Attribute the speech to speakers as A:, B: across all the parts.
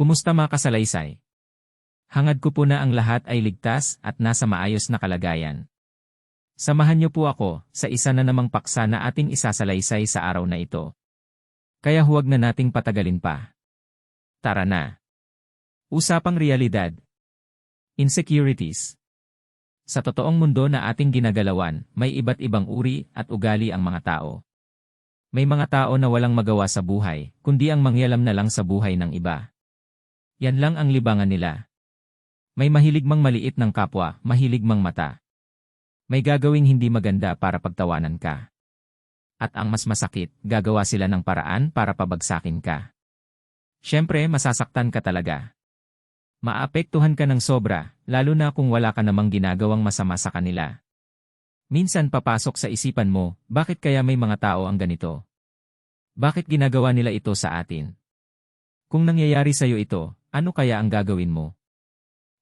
A: Kumusta mga kasalaysay? Hangad ko po na ang lahat ay ligtas at nasa maayos na kalagayan. Samahan niyo po ako sa isa na namang paksa na ating isasalaysay sa araw na ito. Kaya huwag na nating patagalin pa. Tara na. Usapang realidad. Insecurities. Sa totoong mundo na ating ginagalawan, may iba't ibang uri at ugali ang mga tao. May mga tao na walang magawa sa buhay, kundi ang mangyalam na lang sa buhay ng iba. Yan lang ang libangan nila. May mahilig mang maliit ng kapwa, mahilig mang mata. May gagawing hindi maganda para pagtawanan ka. At ang mas masakit, gagawa sila ng paraan para pabagsakin ka. Siyempre, masasaktan ka talaga. Maapektuhan ka ng sobra, lalo na kung wala ka namang ginagawang masama sa kanila. Minsan papasok sa isipan mo, bakit kaya may mga tao ang ganito? Bakit ginagawa nila ito sa atin? Kung nangyayari sa'yo ito, ano kaya ang gagawin mo?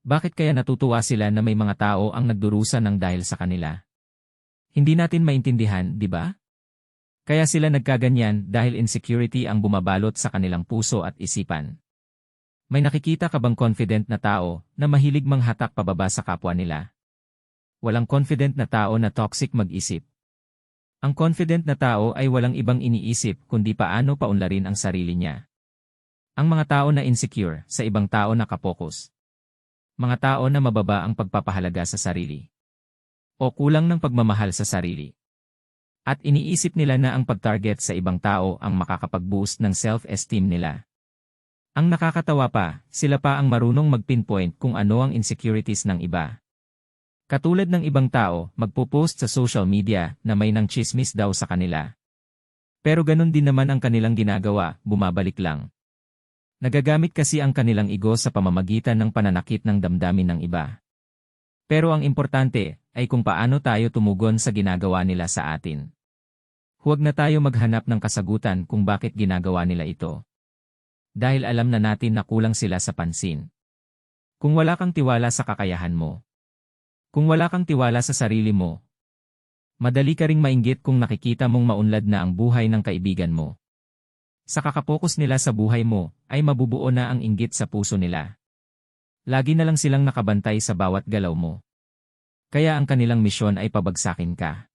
A: Bakit kaya natutuwa sila na may mga tao ang nagdurusa ng dahil sa kanila? Hindi natin maintindihan, di ba? Kaya sila nagkaganyan dahil insecurity ang bumabalot sa kanilang puso at isipan. May nakikita ka bang confident na tao na mahilig manghatak pababa sa kapwa nila? Walang confident na tao na toxic mag-isip. Ang confident na tao ay walang ibang iniisip kundi paano paunlarin ang sarili niya. Ang mga tao na insecure sa ibang tao nakapokus. Mga tao na mababa ang pagpapahalaga sa sarili. O kulang ng pagmamahal sa sarili. At iniisip nila na ang pag-target sa ibang tao ang makakapag-boost ng self-esteem nila. Ang nakakatawa pa, sila pa ang marunong mag-pinpoint kung ano ang insecurities ng iba. Katulad ng ibang tao, magpo-post sa social media na may nang chismis daw sa kanila. Pero ganun din naman ang kanilang ginagawa, bumabalik lang. Nagagamit kasi ang kanilang ego sa pamamagitan ng pananakit ng damdamin ng iba. Pero ang importante ay kung paano tayo tumugon sa ginagawa nila sa atin. Huwag na tayo maghanap ng kasagutan kung bakit ginagawa nila ito. Dahil alam na natin na kulang sila sa pansin. Kung wala kang tiwala sa kakayahan mo. Kung wala kang tiwala sa sarili mo. Madali ka ring mainggit kung nakikita mong maunlad na ang buhay ng kaibigan mo. Sa kakapokus nila sa buhay mo, ay mabubuo na ang inggit sa puso nila. Lagi na lang silang nakabantay sa bawat galaw mo. Kaya ang kanilang misyon ay pabagsakin ka.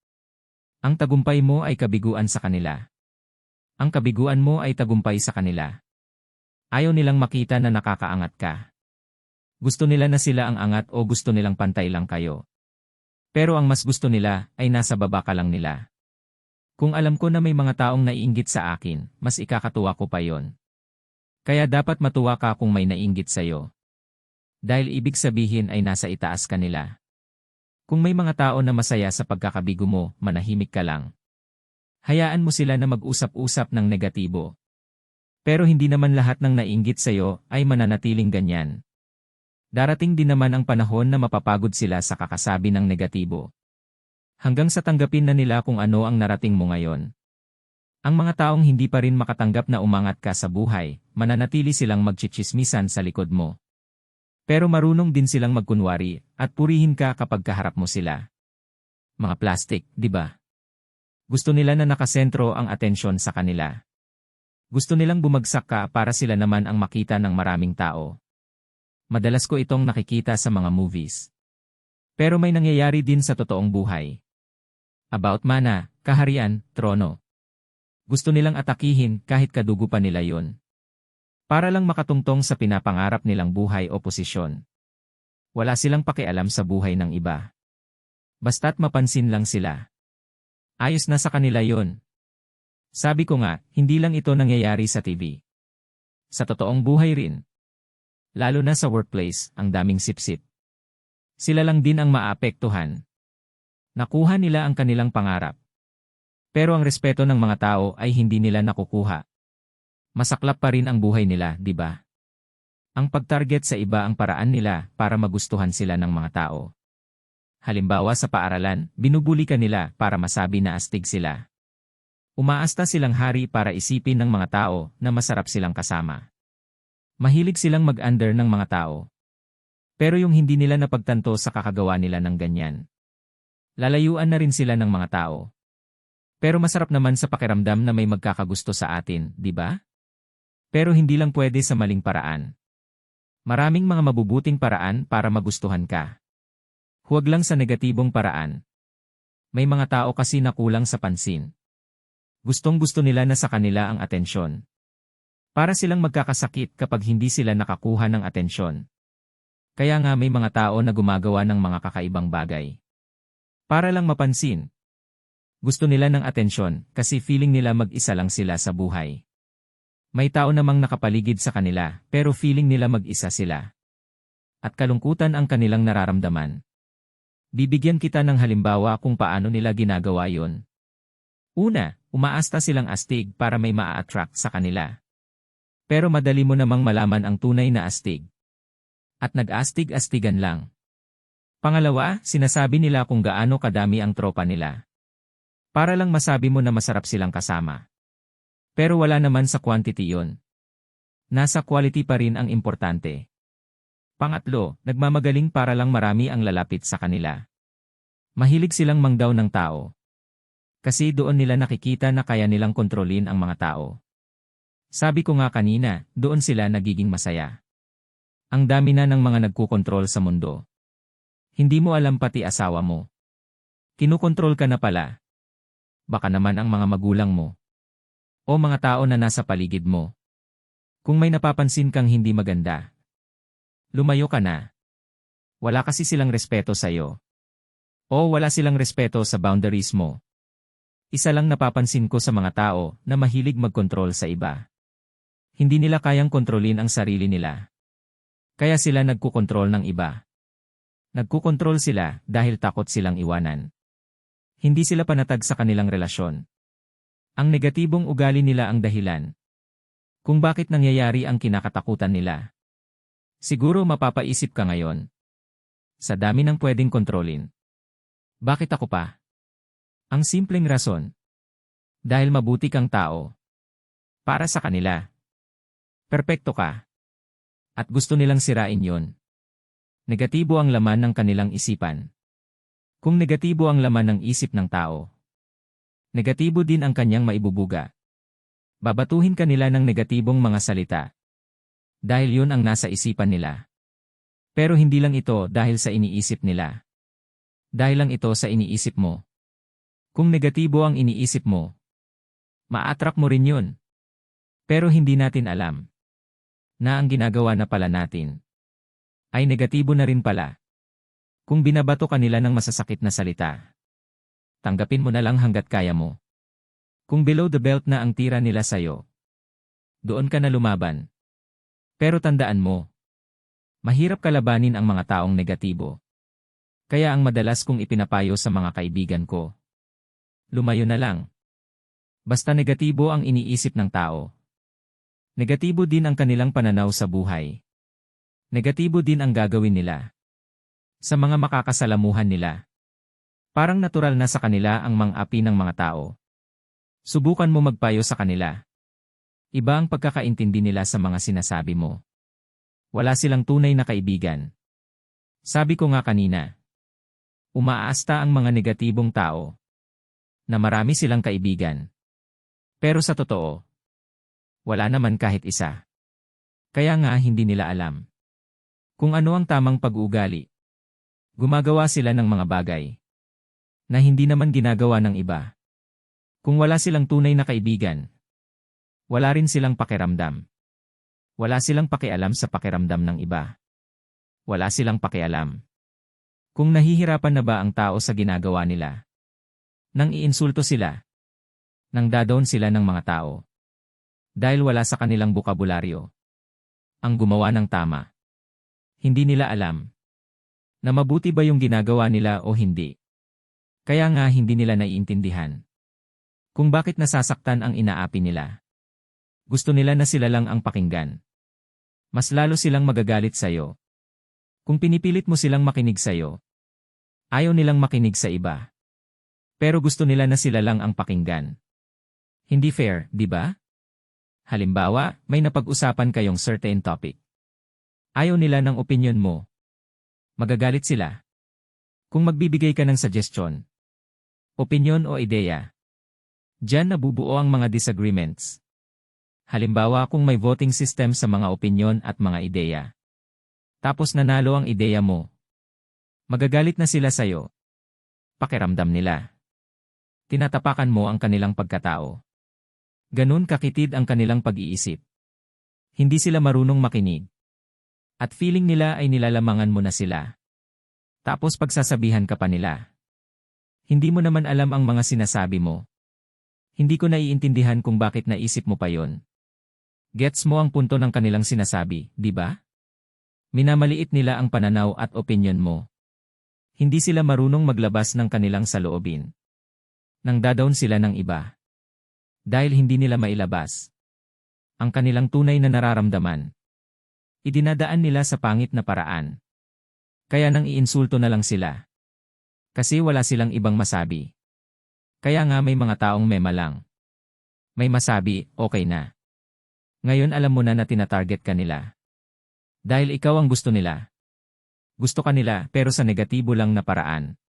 A: Ang tagumpay mo ay kabiguan sa kanila. Ang kabiguan mo ay tagumpay sa kanila. Ayaw nilang makita na nakakaangat ka. Gusto nila na sila ang angat o gusto nilang pantay lang kayo. Pero ang mas gusto nila ay nasa baba ka lang nila. Kung alam ko na may mga taong naiinggit sa akin, mas ikakatuwa ko pa yon. Kaya dapat matuwa ka kung may naiinggit sa'yo. Dahil ibig sabihin ay nasa itaas ka nila. Kung may mga tao na masaya sa pagkakabigo mo, manahimik ka lang. Hayaan mo sila na mag-usap-usap ng negatibo. Pero hindi naman lahat ng naiinggit sa'yo ay mananatiling ganyan. Darating din naman ang panahon na mapapagod sila sa kakasabi ng negatibo. Hanggang sa tanggapin na nila kung ano ang narating mo ngayon. Ang mga taong hindi pa rin makatanggap na umangat ka sa buhay, mananatili silang magchichismisan sa likod mo. Pero marunong din silang magkunwari at purihin ka kapag kaharap mo sila. Mga plastic, di ba? Gusto nila na nakasentro ang atensyon sa kanila. Gusto nilang bumagsak ka para sila naman ang makita ng maraming tao. Madalas ko itong nakikita sa mga movies. Pero may nangyayari din sa totoong buhay. About mana, kaharian, trono. Gusto nilang atakihin kahit kadugo pa nila yon. Para lang makatungtong sa pinapangarap nilang buhay o posisyon. Wala silang pakialam sa buhay ng iba. Basta't mapansin lang sila. Ayos na sa kanila yon. Sabi ko nga, hindi lang ito nangyayari sa TV. Sa totoong buhay rin. Lalo na sa workplace, ang daming sipsip. Sila lang din ang maapektuhan. Nakuha nila ang kanilang pangarap. Pero ang respeto ng mga tao ay hindi nila nakukuha. Masaklap pa rin ang buhay nila, di ba? Ang pag-target sa iba ang paraan nila para magustuhan sila ng mga tao. Halimbawa sa paaralan, binubuli ka nila para masabi na astig sila. Umaasta silang hari para isipin ng mga tao na masarap silang kasama. Mahilig silang mag-under ng mga tao. Pero yung hindi nila napagtanto sa kakagawa nila ng ganyan. Lalayuan na rin sila ng mga tao. Pero masarap naman sa pakiramdam na may magkakagusto sa atin, di ba? Pero hindi lang pwede sa maling paraan. Maraming mga mabubuting paraan para magustuhan ka. Huwag lang sa negatibong paraan. May mga tao kasi na kulang sa pansin. Gustong-gusto nila na sa kanila ang atensyon. Para silang magkakasakit kapag hindi sila nakakuha ng atensyon. Kaya nga may mga tao na gumagawa ng mga kakaibang bagay. Para lang mapansin. Gusto nila ng atensyon kasi feeling nila mag-isa lang sila sa buhay. May tao namang nakapaligid sa kanila pero feeling nila mag-isa sila. At kalungkutan ang kanilang nararamdaman. Bibigyan kita ng halimbawa kung paano nila ginagawa yon. Una, umaasta silang astig para may maa-attract sa kanila. Pero madali mo namang malaman ang tunay na astig. At nag-astig-astigan lang. Pangalawa, sinasabi nila kung gaano kadami ang tropa nila. Para lang masabi mo na masarap silang kasama. Pero wala naman sa quantity yon. Nasa quality pa rin ang importante. Pangatlo, nagmamagaling para lang marami ang lalapit sa kanila. Mahilig silang mangdaw ng tao. Kasi doon nila nakikita na kaya nilang kontrolin ang mga tao. Sabi ko nga kanina, doon sila nagiging masaya. Ang dami na ng mga nagkukontrol sa mundo. Hindi mo alam pati asawa mo. Kinukontrol ka na pala. Baka naman ang mga magulang mo. O mga tao na nasa paligid mo. Kung may napapansin kang hindi maganda, lumayo ka na. Wala kasi silang respeto sa'yo. O wala silang respeto sa boundaries mo. Isa lang napapansin ko sa mga tao na mahilig magkontrol sa iba. Hindi nila kayang kontrolin ang sarili nila. Kaya sila nagkukontrol ng iba. Nagkukontrol sila dahil takot silang iwanan. Hindi sila panatag sa kanilang relasyon. Ang negatibong ugali nila ang dahilan kung bakit nangyayari ang kinakatakutan nila. Siguro mapapaisip ka ngayon. Sa dami ng pwedeng kontrolin. Bakit ako pa? Ang simpleng rason. Dahil mabuti kang tao. Para sa kanila. Perpekto ka. At gusto nilang sirain yon. Negatibo ang laman ng kanilang isipan. Kung negatibo ang laman ng isip ng tao, negatibo din ang kanyang maibubuga. Babatuhin ka nila ng negatibong mga salita. Dahil yun ang nasa isipan nila. Pero hindi lang ito dahil sa iniisip nila. Dahil lang ito sa iniisip mo. Kung negatibo ang iniisip mo, ma-attract mo rin yun. Pero hindi natin alam na ang ginagawa na pala natin ay negatibo na rin pala. Kung binabato ka nila ng masasakit na salita, tanggapin mo na lang hanggat kaya mo. Kung below the belt na ang tira nila sa'yo, doon ka na lumaban. Pero tandaan mo, mahirap kalabanin ang mga taong negatibo. Kaya ang madalas kong ipinapayo sa mga kaibigan ko, lumayo na lang. Basta negatibo ang iniisip ng tao. Negatibo din ang kanilang pananaw sa buhay. Negatibo din ang gagawin nila. Sa mga makakasalamuhan nila. Parang natural na sa kanila ang mang-api ng mga tao. Subukan mo magpayo sa kanila. Iba ang pagkakaintindi nila sa mga sinasabi mo. Wala silang tunay na kaibigan. Sabi ko nga kanina, umaasta ang mga negatibong tao na marami silang kaibigan. Pero sa totoo, wala naman kahit isa. Kaya nga hindi nila alam kung ano ang tamang pag-uugali. Gumagawa sila ng mga bagay na hindi naman ginagawa ng iba. Kung wala silang tunay na kaibigan, wala rin silang pakiramdam. Wala silang pakialam sa pakiramdam ng iba. Wala silang pakialam kung nahihirapan na ba ang tao sa ginagawa nila. Nang iinsulto sila, nang dadown sila ng mga tao. Dahil wala sa kanilang bokabularyo ang gumawa ng tama. Hindi nila alam na mabuti ba yung ginagawa nila o hindi. Kaya nga hindi nila naiintindihan kung bakit nasasaktan ang inaapi nila. Gusto nila na sila lang ang pakinggan. Mas lalo silang magagalit sa'yo kung pinipilit mo silang makinig sa'yo. Ayaw nilang makinig sa iba. Pero gusto nila na sila lang ang pakinggan. Hindi fair, di ba? Halimbawa, may napag-usapan kayong certain topic. Ayaw nila ng opinion mo. Magagalit sila. Kung magbibigay ka ng suggestion, opinion o ideya, diyan nabubuo ang mga disagreements. Halimbawa kung may voting system sa mga opinion at mga ideya, Tapos nanalo ang ideya mo. Magagalit na sila sa'yo. Pakiramdam nila. Tinatapakan mo ang kanilang pagkatao. Ganun kakitid ang kanilang pag-iisip. Hindi sila marunong makinig. At feeling nila ay nilalamangan mo na sila. Tapos pagsasabihan ka pa nila. Hindi mo naman alam ang mga sinasabi mo. Hindi ko naiintindihan kung bakit naisip mo pa yon. Gets mo ang punto ng kanilang sinasabi, di ba? Minamaliit nila ang pananaw at opinyon mo. Hindi sila marunong maglabas ng kanilang saloobin. Nangda-down sila ng iba. Dahil hindi nila mailabas ang kanilang tunay na nararamdaman. Idinadaan nila sa pangit na paraan. Kaya nang iinsulto na lang sila. Kasi wala silang ibang masabi. Kaya nga may mga taong mema lang. May masabi, okay na. Ngayon alam mo na tinatarget ka nila. Dahil ikaw ang gusto nila. Gusto ka nila pero sa negatibo lang na paraan.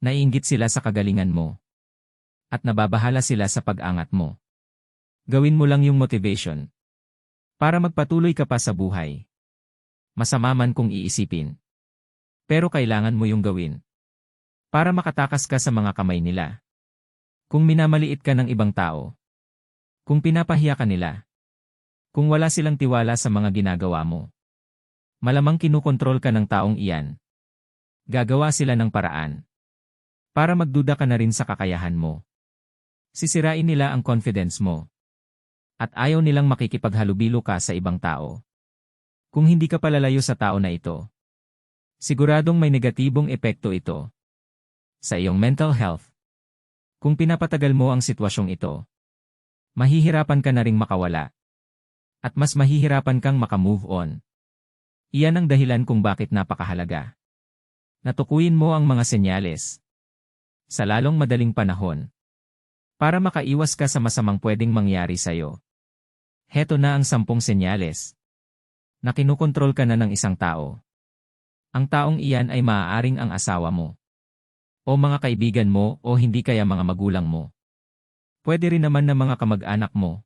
A: Naiinggit sila sa kagalingan mo. At nababahala sila sa pag-angat mo. Gawin mo lang yung motivation. Para magpatuloy ka pa sa buhay. Masama man kung iisipin. Pero kailangan mo yung gawin. Para makatakas ka sa mga kamay nila. Kung minamaliit ka ng ibang tao. Kung pinapahiya ka nila. Kung wala silang tiwala sa mga ginagawa mo. Malamang kinukontrol ka ng taong iyan. Gagawa sila ng paraan. Para magduda ka na rin sa kakayahan mo. Sisirain nila ang confidence mo. At ayaw nilang makikipaghalubilo ka sa ibang tao. Kung hindi ka palalayo sa tao na ito. Siguradong may negatibong epekto ito. Sa iyong mental health. Kung pinapatagal mo ang sitwasyong ito. Mahihirapan ka na ring makawala. At mas mahihirapan kang makamove on. Iyan ang dahilan kung bakit napakahalaga. Natukuyin mo ang mga senyales. Sa lalong madaling panahon. Para makaiwas ka sa masamang pwedeng mangyari sa'yo. Heto na ang 10 senyales. Na kinukontrol ka na ng isang tao. Ang taong iyan ay maaaring ang asawa mo. O mga kaibigan mo o hindi kaya mga magulang mo. Pwede rin naman na mga kamag-anak mo.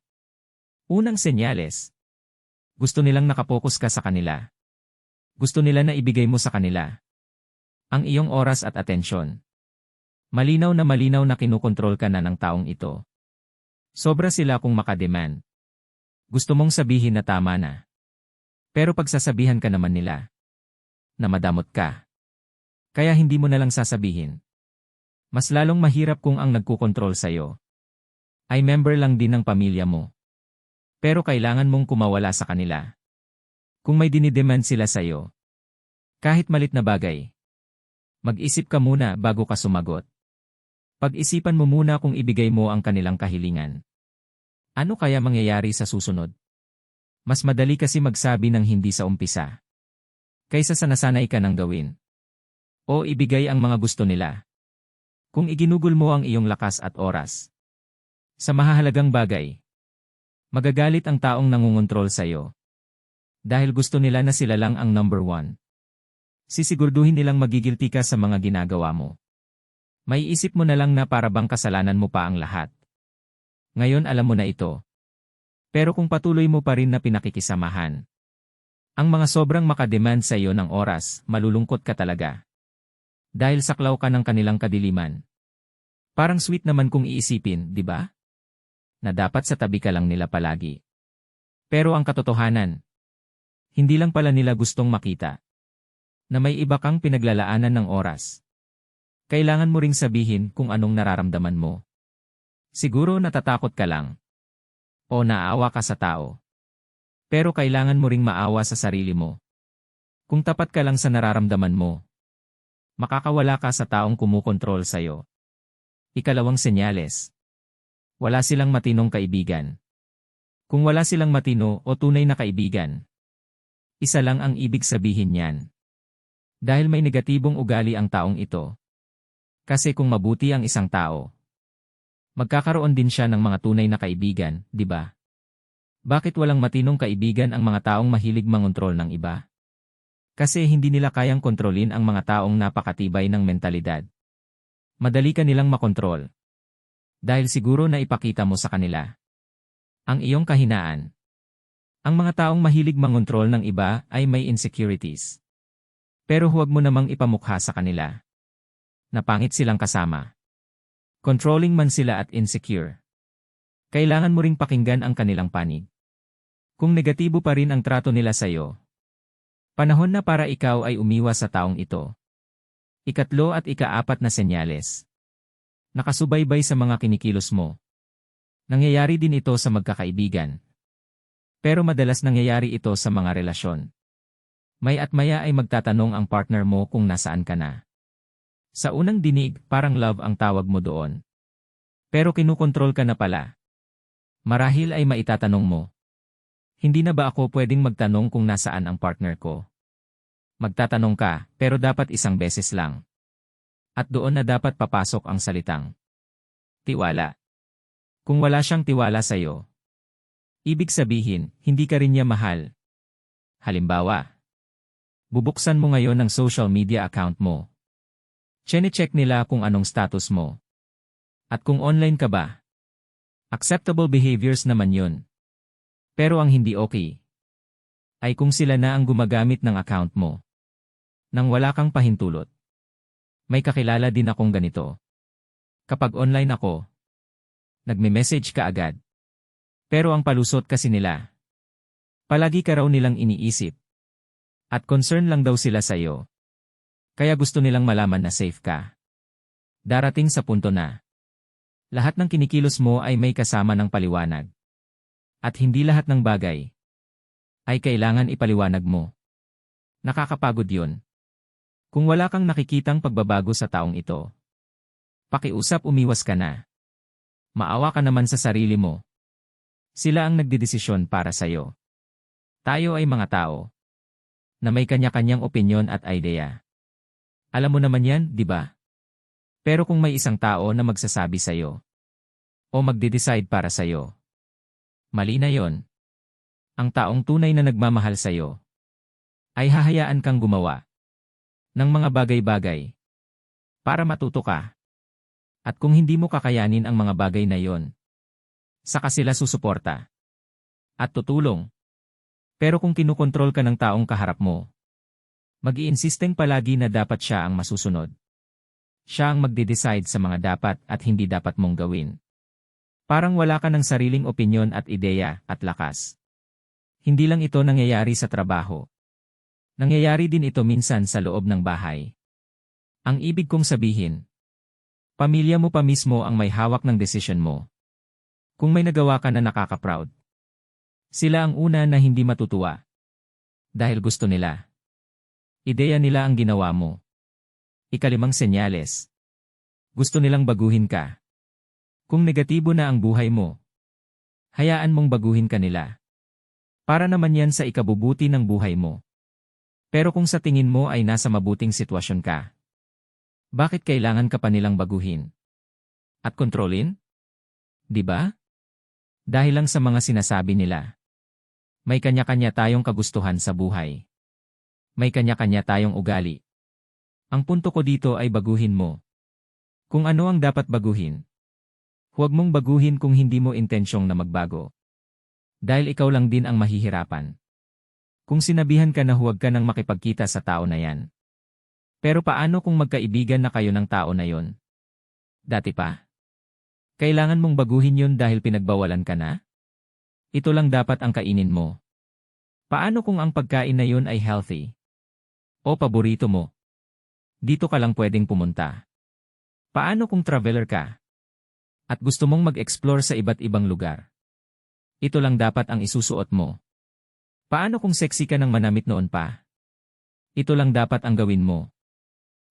A: Unang senyales. Gusto nilang nakapokus ka sa kanila. Gusto nila na ibigay mo sa kanila ang iyong oras at atensyon. Malinaw na kinukontrol ka na ng taong ito. Sobra sila kung makademand. Gusto mong sabihin na tama na. Pero pagsasabihan ka naman nila na madamot ka. Kaya hindi mo na lang sasabihin. Mas lalong mahirap kung ang nagkukontrol sa'yo ay member lang din ng pamilya mo. Pero kailangan mong kumawala sa kanila. Kung may dinidemand sila sa'yo, kahit malit na bagay, mag-isip ka muna bago ka sumagot. Pag-isipan mo muna kung ibigay mo ang kanilang kahilingan. Ano kaya mangyayari sa susunod? Mas madali kasi magsabi ng hindi sa umpisa. Kaysa sa nasanay ka ng gawin. O ibigay ang mga gusto nila. Kung iginugol mo ang iyong lakas at oras sa mahahalagang bagay, magagalit ang taong nangungontrol sa'yo. Dahil gusto nila na sila lang ang number 1. Sisigurduhin nilang magigilty ka sa mga ginagawa mo. May isip mo na lang na para bang kasalanan mo pa ang lahat. Ngayon alam mo na ito. Pero kung patuloy mo pa rin na pinakikisamahan, ang mga sobrang makademand sa iyo ng oras, malulungkot ka talaga. Dahil saklaw ka ng kanilang kadiliman. Parang sweet naman kung iisipin, di ba? Na dapat sa tabi ka lang nila palagi. Pero ang katotohanan, hindi lang pala nila gustong makita na may iba kang pinaglalaanan ng oras. Kailangan mo ring sabihin kung anong nararamdaman mo. Siguro natatakot ka lang. O naaawa ka sa tao. Pero kailangan mo ring maawa sa sarili mo. Kung tapat ka lang sa nararamdaman mo, makakawala ka sa taong kumukontrol sa'yo. Ikalawang senyales. Wala silang matinong kaibigan. Kung wala silang matino o tunay na kaibigan, isa lang ang ibig sabihin niyan. Dahil may negatibong ugali ang taong ito. Kasi kung mabuti ang isang tao, magkakaroon din siya ng mga tunay na kaibigan, di ba? Bakit walang matinong kaibigan ang mga taong mahilig mangontrol ng iba? Kasi hindi nila kayang kontrolin ang mga taong napakatibay ng mentalidad. Madali ka nilang makontrol. Dahil siguro na ipakita mo sa kanila ang iyong kahinaan. Ang mga taong mahilig mangontrol ng iba ay may insecurities. Pero huwag mo namang ipamukha sa kanila na pangit silang kasama. Controlling man sila at insecure. Kailangan mo ring pakinggan ang kanilang panig. Kung negatibo pa rin ang trato nila sa'yo, panahon na para ikaw ay umiwas sa taong ito. Ikatlo at ikaapat na senyales. Nakasubaybay sa mga kinikilos mo. Nangyayari din ito sa magkakaibigan. Pero madalas nangyayari ito sa mga relasyon. May at maya ay magtatanong ang partner mo kung nasaan ka na. Sa unang dinig, parang love ang tawag mo doon. Pero kinukontrol ka na pala. Marahil ay maitatanong mo. Hindi na ba ako pwedeng magtanong kung nasaan ang partner ko? Magtatanong ka, pero dapat isang beses lang. At doon na dapat papasok ang salitang tiwala. Kung wala siyang tiwala sa'yo, ibig sabihin, hindi ka rin niya mahal. Halimbawa, bubuksan mo ngayon ang social media account mo. Chine-check nila kung anong status mo. At kung online ka ba. Acceptable behaviors naman yun. Pero ang hindi okay ay kung sila na ang gumagamit ng account mo nang wala kang pahintulot. May kakilala din akong ganito. Kapag online ako, nagme-message ka agad. Pero ang palusot kasi nila, palagi ka raw nilang iniisip. At concern lang daw sila sa'yo. Kaya gusto nilang malaman na safe ka. Darating sa punto na lahat ng kinikilos mo ay may kasama ng paliwanag. At hindi lahat ng bagay ay kailangan ipaliwanag mo. Nakakapagod yun. Kung wala kang nakikitang pagbabago sa taong ito, pakiusap umiwas ka na. Maawa ka naman sa sarili mo. Sila ang nagdedesisyon para sa'yo. Tayo ay mga tao na may kanya-kanyang opinyon at idea. Alam mo naman yan, di ba? Pero kung may isang tao na magsasabi sa'yo o magde-decide para sa'yo, mali na yon. Ang taong tunay na nagmamahal sa'yo ay hahayaan kang gumawa ng mga bagay-bagay para matuto ka. At kung hindi mo kakayanin ang mga bagay na yon, saka sila susuporta at tutulong. Pero kung kinukontrol ka ng taong kaharap mo, mag-iinsisteng palagi na dapat siya ang masusunod. Siya ang magde-decide sa mga dapat at hindi dapat mong gawin. Parang wala ka ng sariling opinyon at ideya at lakas. Hindi lang ito nangyayari sa trabaho. Nangyayari din ito minsan sa loob ng bahay. Ang ibig kong sabihin, pamilya mo pa mismo ang may hawak ng desisyon mo. Kung may nagawa ka na nakaka-proud, sila ang una na hindi matutuwa. Dahil gusto nila. Ideya nila ang ginawa mo. Ikalimang senyales. Gusto nilang baguhin ka. Kung negatibo na ang buhay mo, hayaan mong baguhin ka nila. Para naman yan sa ikabubuti ng buhay mo. Pero kung sa tingin mo ay nasa mabuting sitwasyon ka, bakit kailangan ka pa nilang baguhin? At kontrolin? Di ba? Dahil lang sa mga sinasabi nila. May kanya-kanya tayong kagustuhan sa buhay. May kanya-kanya tayong ugali. Ang punto ko dito ay baguhin mo. Kung ano ang dapat baguhin. Huwag mong baguhin kung hindi mo intensyong na magbago. Dahil ikaw lang din ang mahihirapan. Kung sinabihan ka na huwag ka nang makipagkita sa tao na yan. Pero paano kung magkaibigan na kayo ng tao na yon? Dati pa. Kailangan mong baguhin yun dahil pinagbawalan ka na? Ito lang dapat ang kainin mo. Paano kung ang pagkain na yun ay healthy? O paborito mo? Dito ka lang pwedeng pumunta. Paano kung traveler ka? At gusto mong mag-explore sa iba't ibang lugar? Ito lang dapat ang isusuot mo. Paano kung sexy ka ng manamit noon pa? Ito lang dapat ang gawin mo.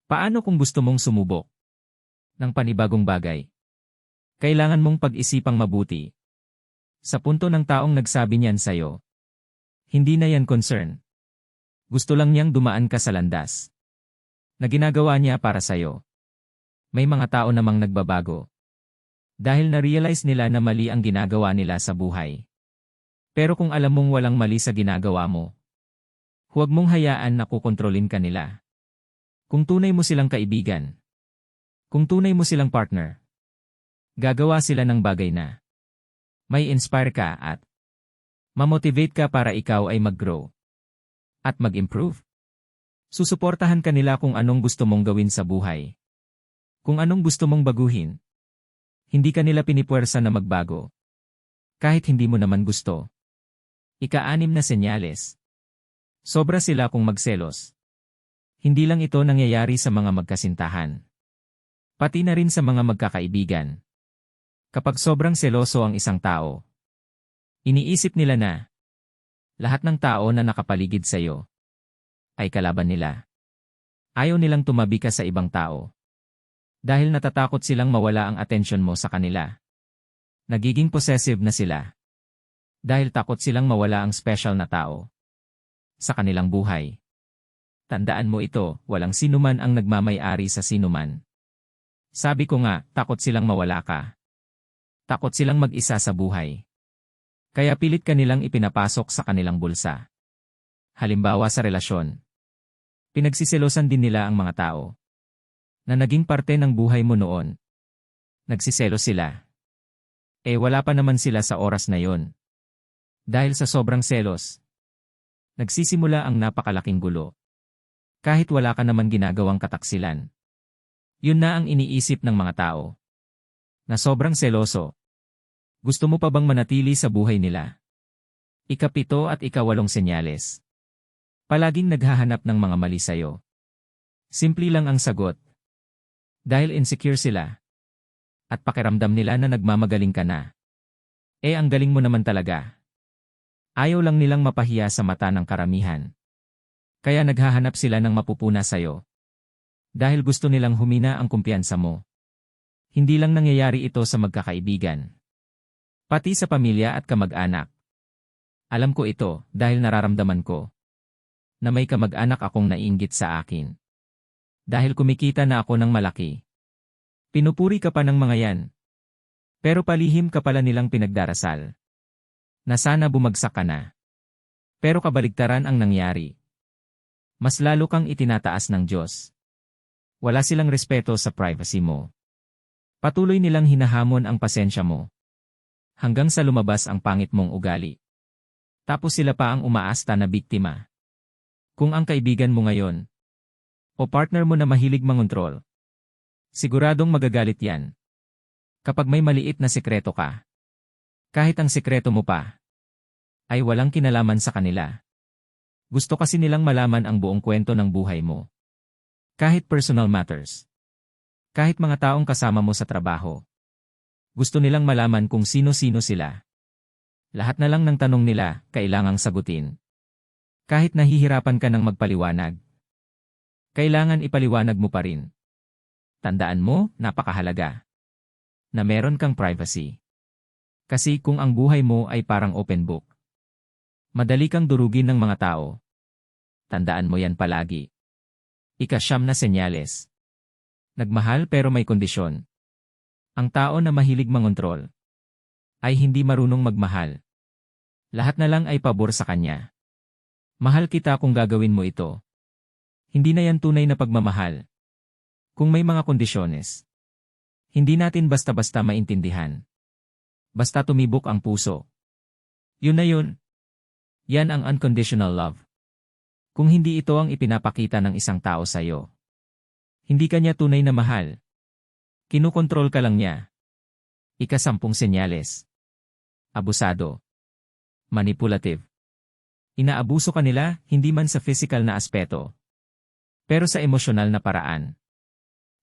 A: Paano kung gusto mong sumubok ng panibagong bagay? Kailangan mong pag-isipang mabuti. Sa punto ng taong nagsabi niyan sa'yo, hindi na yan concern. Gusto lang niyang dumaan ka sa landas na ginagawa niya para sa'yo. May mga tao namang nagbabago dahil na-realize nila na mali ang ginagawa nila sa buhay. Pero kung alam mong walang mali sa ginagawa mo, huwag mong hayaan na kukontrolin ka nila. Kung tunay mo silang kaibigan, kung tunay mo silang partner, gagawa sila ng bagay na may inspire ka at Mamotivate ka para ikaw ay mag-grow at mag-improve. Susuportahan ka nila kung anong gusto mong gawin sa buhay. Kung anong gusto mong baguhin. Hindi ka nila pinipuwersa na magbago. Kahit hindi mo naman gusto. Ika-6 na senyales. Sobra sila kung magselos. Hindi lang ito nangyayari sa mga magkasintahan. Pati na rin sa mga magkakaibigan. Kapag sobrang seloso ang isang tao, iniisip nila na lahat ng tao na nakapaligid sa iyo ay kalaban nila. Ayaw nilang tumabi ka sa ibang tao. Dahil natatakot silang mawala ang atensyon mo sa kanila. Nagiging possessive na sila. Dahil takot silang mawala ang special na tao sa kanilang buhay. Tandaan mo ito, walang sinuman ang nagmamay-ari sa sinuman. Sabi ko nga, takot silang mawala ka. Takot silang mag-isa sa buhay. Kaya pilit ka nilang ipinapasok sa kanilang bulsa. Halimbawa sa relasyon. Pinagsisilosan din nila ang mga tao na naging parte ng buhay mo noon. Nagsiselos sila. Wala pa naman sila sa oras na yon. Dahil sa sobrang selos, nagsisimula ang napakalaking gulo. Kahit wala ka naman ginagawang kataksilan. Yun na ang iniisip ng mga tao. Na sobrang seloso. Gusto mo pa bang manatili sa buhay nila? Ika-7 at ika-8 senyales. Palaging naghahanap ng mga mali sa'yo. Simple lang ang sagot. Dahil insecure sila. At pakiramdam nila na nagmamagaling ka na. Ang galing mo naman talaga. Ayaw lang nilang mapahiya sa mata ng karamihan. Kaya naghahanap sila ng mapupuna sa'yo. Dahil gusto nilang humina ang kumpiyansa mo. Hindi lang nangyayari ito sa magkakaibigan. Pati sa pamilya at kamag-anak. Alam ko ito dahil nararamdaman ko na may kamag-anak akong naiinggit sa akin. Dahil kumikita na ako ng malaki. Pinupuri ka pa ng mga yan. Pero palihim ka pala nilang pinagdarasal. Na sana bumagsak ka na. Pero kabaligtaran ang nangyari. Mas lalo kang itinataas ng Diyos. Wala silang respeto sa privacy mo. Patuloy nilang hinahamon ang pasensya mo. Hanggang sa lumabas ang pangit mong ugali. Tapos sila pa ang umaasta na biktima. Kung ang kaibigan mo ngayon, o partner mo na mahilig mangontrol, siguradong magagalit yan. Kapag may maliit na sekreto ka, kahit ang sekreto mo pa, ay walang kinalaman sa kanila. Gusto kasi nilang malaman ang buong kwento ng buhay mo. Kahit personal matters. Kahit mga taong kasama mo sa trabaho. Gusto nilang malaman kung sino-sino sila. Lahat na lang ng tanong nila, kailangang sagutin. Kahit nahihirapan ka ng magpaliwanag. Kailangan ipaliwanag mo pa rin. Tandaan mo, napakahalaga. Na meron kang privacy. Kasi kung ang buhay mo ay parang open book, madali kang durugin ng mga tao. Tandaan mo yan palagi. Ika-9 na senyales. Nagmahal pero may kondisyon. Ang tao na mahilig mangontrol ay hindi marunong magmahal. Lahat na lang ay pabor sa kanya. Mahal kita kung gagawin mo ito. Hindi na yan tunay na pagmamahal. Kung may mga kondisyones, hindi natin basta-basta maintindihan. Basta tumibok ang puso. Yun na yun. Yan ang unconditional love. Kung hindi ito ang ipinapakita ng isang tao sa'yo, hindi ka niya tunay na mahal. Kinukontrol ka lang niya. Ika-10 senyales. Abusado. Manipulative. Inaabuso ka nila, hindi man sa physical na aspeto, pero sa emosyonal na paraan.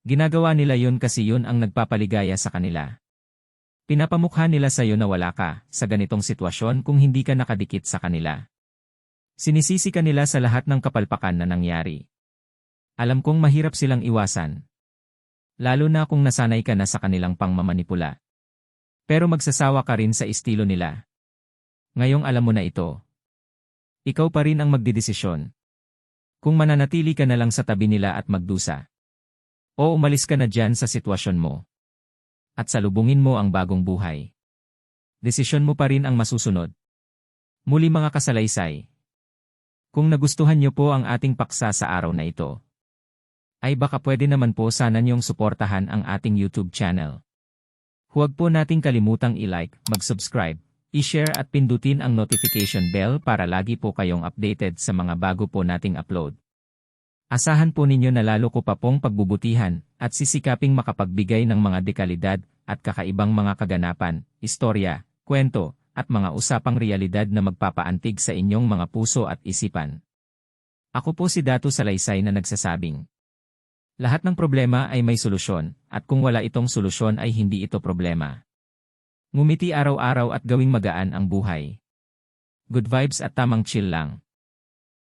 A: Ginagawa nila yun kasi yun ang nagpapaligaya sa kanila. Pinapamukha nila sa'yo na wala ka sa ganitong sitwasyon kung hindi ka nakadikit sa kanila. Sinisisi ka nila sa lahat ng kapalpakan na nangyari. Alam kong mahirap silang iwasan. Lalo na kung nasanay ka na sa kanilang pangmamanipula. Pero magsasawa ka rin sa estilo nila. Ngayong alam mo na ito, ikaw pa rin ang magdidesisyon. Kung mananatili ka na lang sa tabi nila at magdusa. O umalis ka na dyan sa sitwasyon mo. At salubungin mo ang bagong buhay. Desisyon mo pa rin ang masusunod. Muli mga kasalaysay. Kung nagustuhan niyo po ang ating paksa sa araw na ito, ay baka pwede naman po sana niyong suportahan ang ating YouTube channel. Huwag po nating kalimutang i-like, mag-subscribe, I-share at pindutin ang notification bell para lagi po kayong updated sa mga bago po nating upload. Asahan po ninyo na lalo ko pa pong pagbubutihan at sisikaping makapagbigay ng mga dekalidad at kakaibang mga kaganapan, istorya, kwento, at mga usapang realidad na magpapaantig sa inyong mga puso at isipan. Ako po si Datu Salaysay na nagsasabing, lahat ng problema ay may solusyon, at kung wala itong solusyon ay hindi ito problema. Ngumiti araw-araw at gawing magaan ang buhay. Good vibes at tamang chill lang.